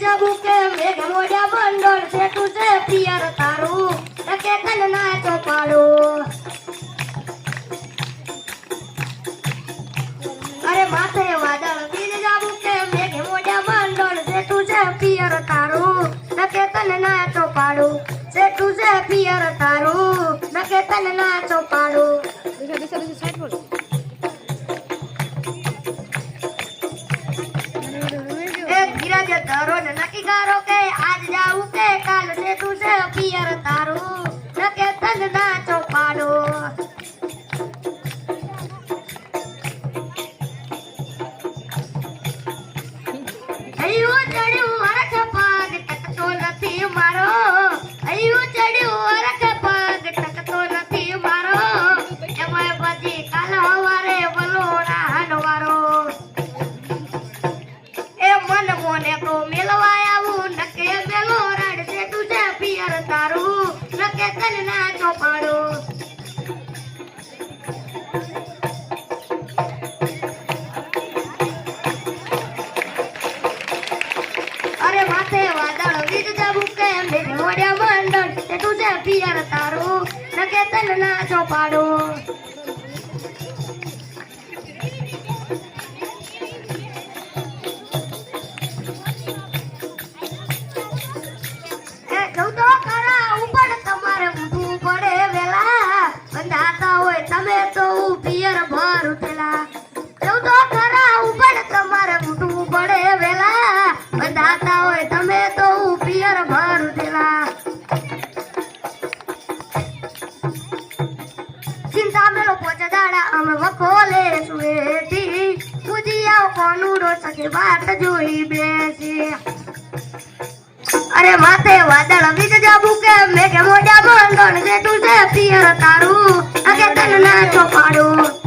જાબુ કે મેઘ મોઢા મંડળ સેટું છે પિયર તારું નકે તન ના ચોપાડો અરે માથે વાદળ વીજ જાબુ કે મેઘ મોઢા મંડળ સેટું છે પિયર તારું નકે તન ના ચોપાડો સેટું છે પિયર તારું નકે તન ના ચોપાડો સાઈડ બોલો ધીરજ ધરો ને નક્કી કરો કે આજ જાવું કે કાલ સેટું છે પિયર તારું નકે તન ના ચોપાડો અયું ચડ્યું હરખ પગ ટકતો નથી મારો અયું ચડ્યું હરખ પગ ટકતો નથી મારો એમાં પછી કાલ હવારે બલોડા હનવારો મોને તો મેલવા આવું નકે મેલો રડશે તુજે પિયર તારું નકે તન ના ચોપાડો અરે માથે વાદળ વીજ જાબુ કે મેઘ મોઢા મંડળ તે તુજે પિયર તારું નકે તન ના ચોપાડો તમે તો પિયર ભર ઉઠેલા તો ખરા ઉપર તમારે ઉઠવું પડે વેલા બંધાતા હોય તમે તો પિયર ભર ઉઠેલા ચિંતા મેલો પોચા દાડા અમે વખોલે સુએથી પૂજી કોનું રોસકે વાત જોઈ બેસી અરે માથે વાદળ વીજ જાબુ કે મેઘ મોઢા મંડળ જેટું છે પિયર તારું અગે તન ના ચોપાડો